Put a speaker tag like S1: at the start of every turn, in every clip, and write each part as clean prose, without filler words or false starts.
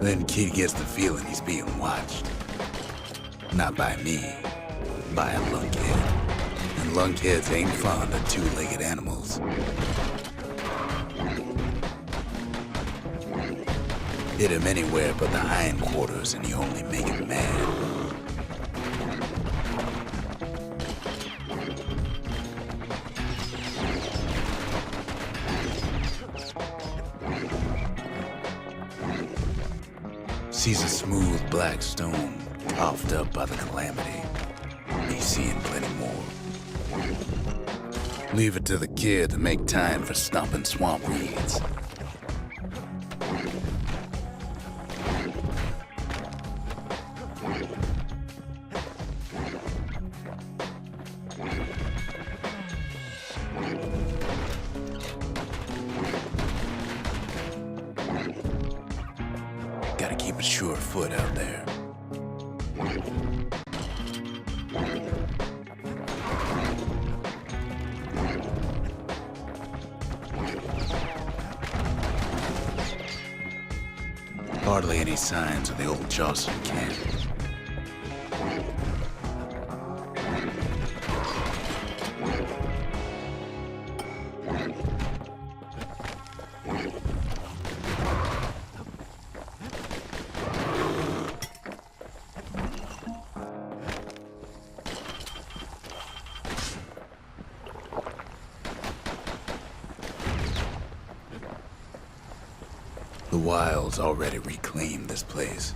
S1: Then Kid gets the feeling he's being watched. Not by me, by a lunkhead. And lunkheads ain't fond of two-legged animals. Hit him anywhere but the hindquarters and you only make him mad. Sees a smooth black stone coughed up by the Calamity. He's seeing plenty more. Leave it to the kid to make time for stomping swamp weeds. Gotta keep a sure foot out there. Hardly any signs of the old Jocelyn camp. The Wild's already reclaimed this place.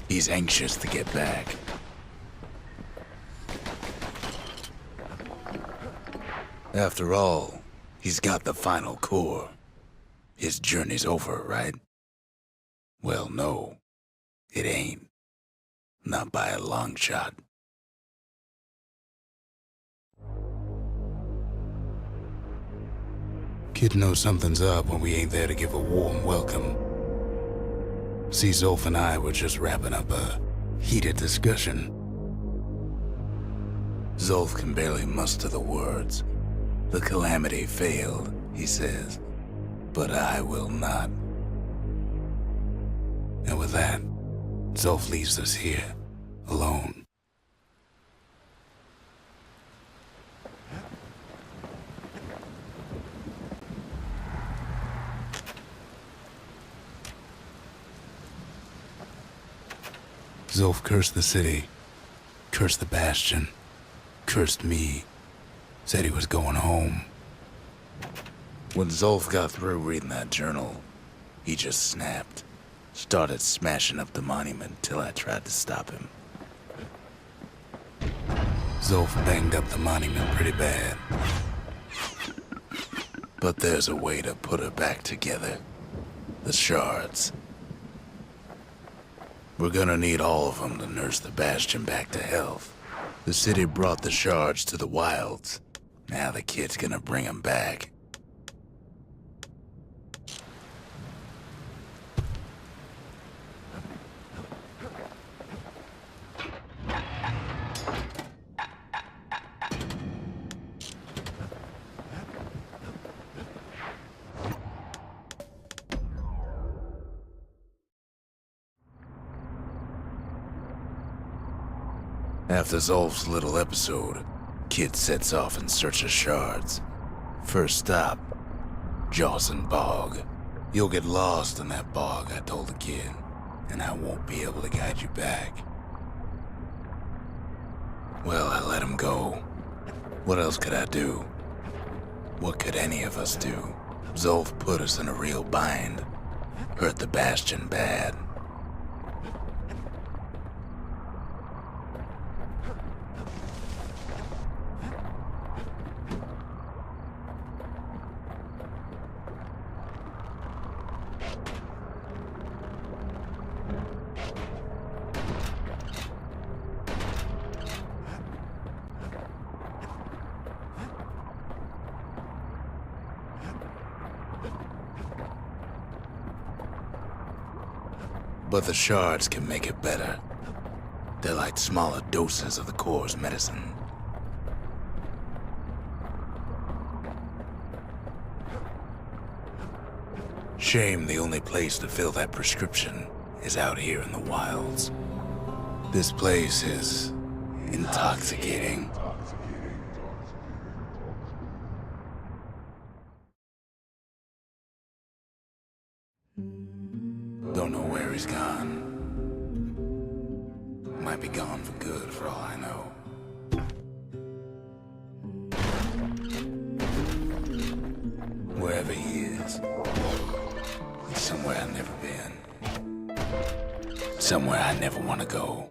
S1: He's anxious to get back. After all, he's got the final core. His journey's over, right? Well, no, it ain't. Not by a long shot. Kid knows something's up when we ain't there to give a warm welcome. See, Zolf and I were just wrapping up a heated discussion. Zolf can barely muster the words. The Calamity failed, he says, but I will not. And with that, Zolf leaves us here, alone. Zolf cursed the city, cursed the Bastion, cursed me. Said he was going home. When Zolf got through reading that journal, he just snapped. Started smashing up the monument till I tried to stop him. Zolf banged up the monument pretty bad. But there's a way to put her back together. The shards. We're gonna need all of them to nurse the Bastion back to health. The city brought the shards to the Wilds. Now the kid's gonna bring him back. After Zolf's little episode, Kid sets off in search of shards. First stop, Jawson Bog. You'll get lost in that bog, I told the kid, and I won't be able to guide you back. Well, I let him go. What else could I do? What could any of us do? Zolf put us in a real bind. Hurt the Bastion bad. But the shards can make it better. They're like smaller doses of the core's medicine. Shame the only place to fill that prescription is out here in the wilds. This place is intoxicating. Don't know where he's gone. Might be gone for good for all I know. Wherever he is, it's somewhere I've never been. Somewhere I never want to go.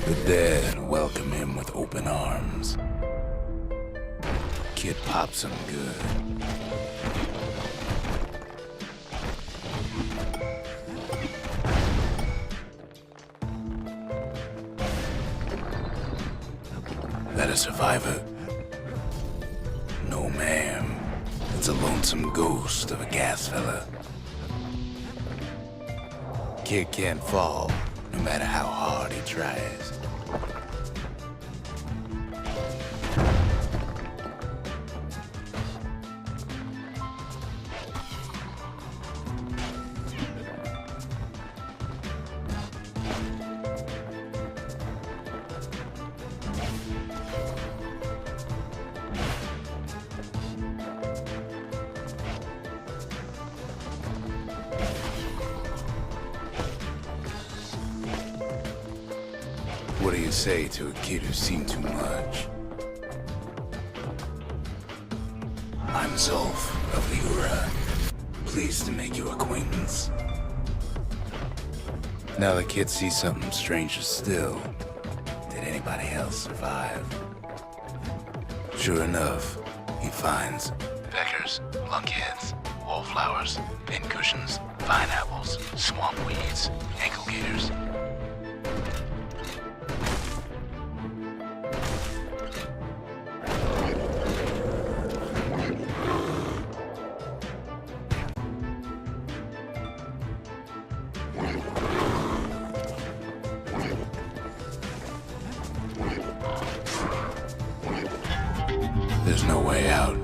S1: The dead welcome him with open arms. Kid pops him good. That a survivor? No, ma'am. It's a lonesome ghost of a gas fella. Kid can't fall, no matter how hard he tries. What do you say to a kid who's seen too much? I'm Zolf of Ligura. Pleased to make your acquaintance. Now the kid sees something stranger still. Did anybody else survive? Sure enough, he finds peckers, lunkheads, wallflowers, pincushions, pineapples, swamp weeds, ankle gators. There's no way out.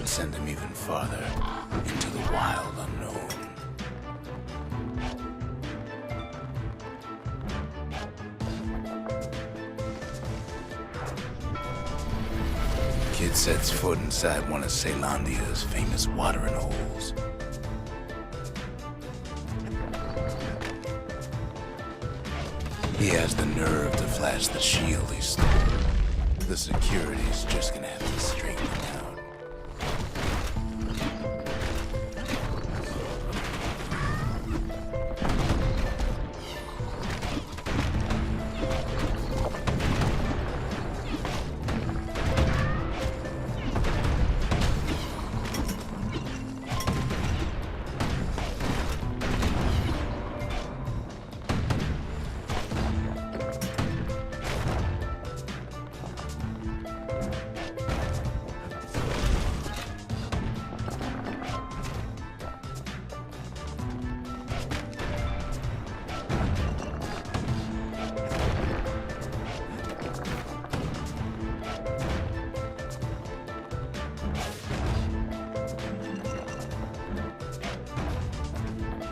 S1: and send him even farther into the wild unknown. Kid sets foot inside one of Caelandia's famous watering holes. He has the nerve to flash the shield he stole. The security's just gonna have to straighten him out.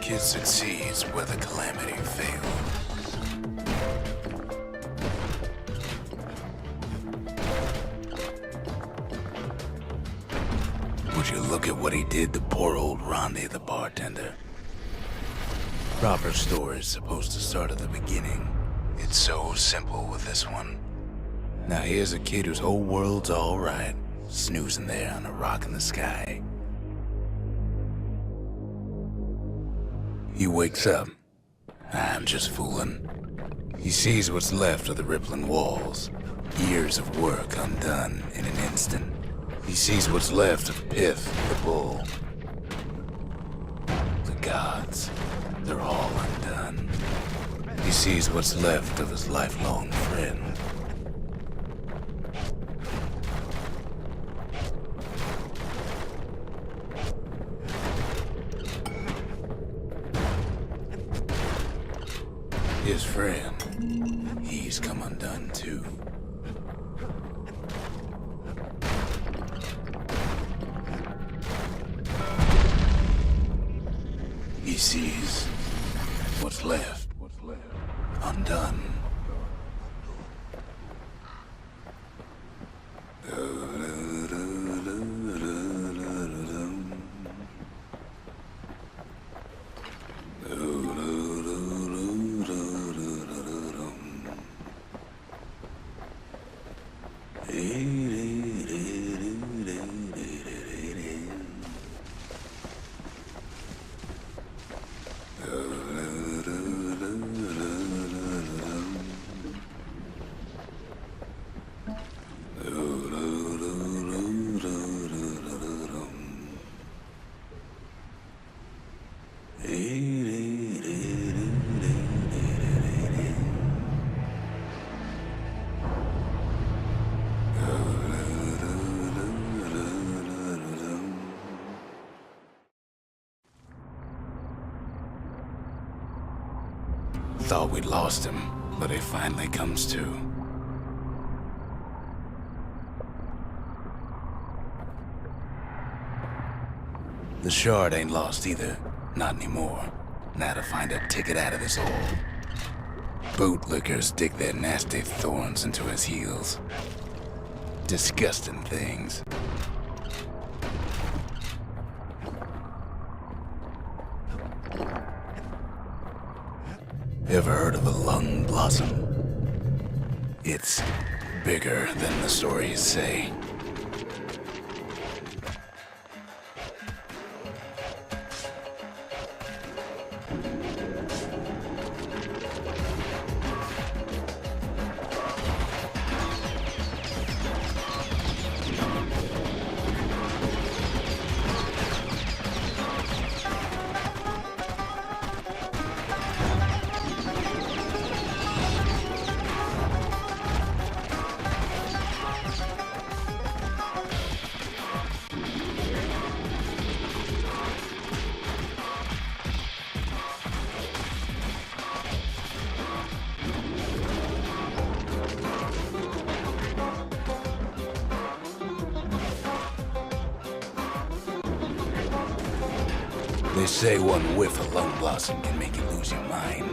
S1: Kid succeeds where the Calamity failed. Would you look at what he did to poor old Rondi, the bartender? Proper story's supposed to start at the beginning. It's so simple with this one. Now here's a kid whose whole world's alright, snoozing there on a rock in the sky. He wakes up. I'm just fooling. He sees what's left of the rippling walls. Years of work undone in an instant. He sees what's left of Piff, the bull. The gods, they're all undone. He sees what's left of his lifelong friend. His friend, he's come undone too. He sees what's left undone. Thought we'd lost him, but he finally comes to. The shard ain't lost either. Not anymore. Now to find a ticket out of this hole. Bootlickers dig their nasty thorns into his heels. Disgusting things. Ever heard of a lung blossom? It's bigger than the stories say. They say one whiff of lung blossom can make you lose your mind.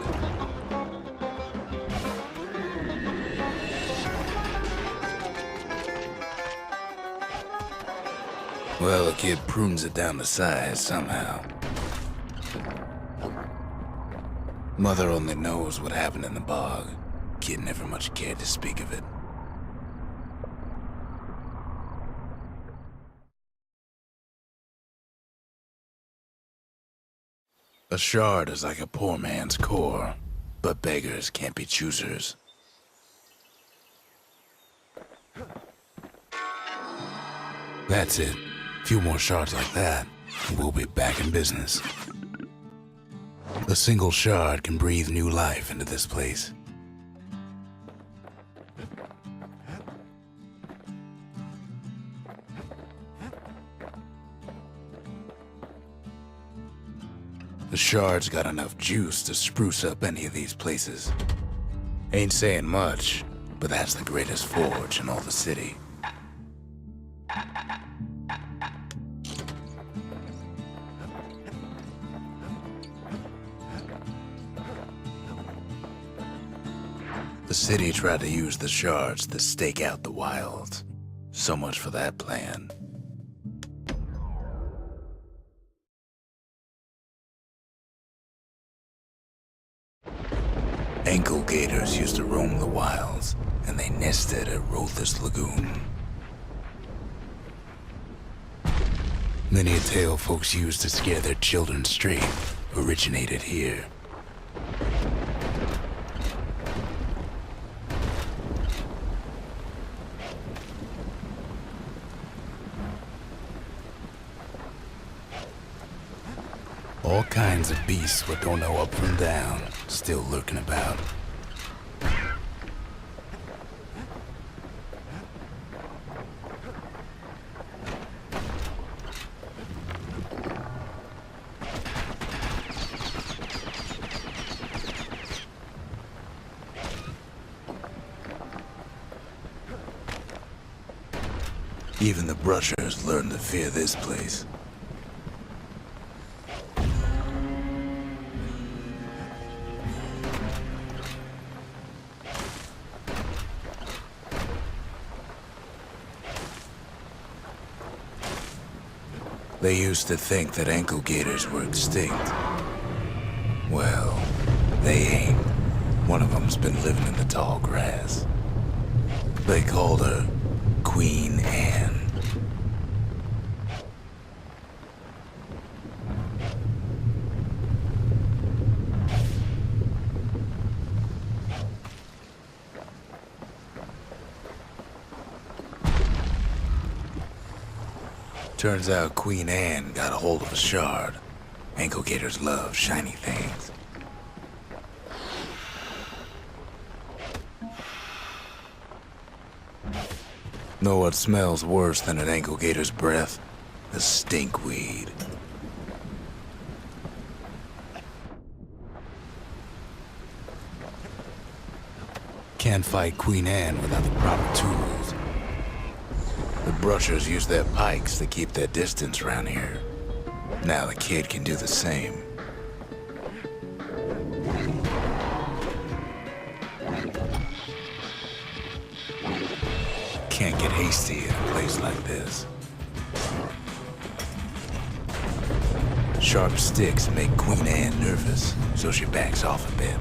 S1: Well, the kid prunes it down to size somehow. Mother only knows what happened in the bog. Kid never much cared to speak of it. A shard is like a poor man's core, but beggars can't be choosers. That's it. A few more shards like that, and we'll be back in business. A single shard can breathe new life into this place. The shard's got enough juice to spruce up any of these places. Ain't saying much, but that's the greatest forge in all the city. The city tried to use the shards to stake out the wilds. So much for that plan. Ankle gators used to roam the wilds, and they nested at Rothus Lagoon. Many a tale folks used to scare their children straight originated here. All kinds of beasts what don't know up from down, still lurking about. Even the brushers learned to fear this place. They used to think that ankle gators were extinct. Well, they ain't. One of them's been living in the tall grass. They called her Queen Anne. Turns out Queen Anne got a hold of a shard. Ankle gators love shiny things. Know what smells worse than an ankle gator's breath? The stinkweed. Can't fight Queen Anne without the proper tools. The brushers use their pikes to keep their distance around here. Now the kid can do the same. Can't get hasty in a place like this. Sharp sticks make Queen Anne nervous, so she backs off a bit.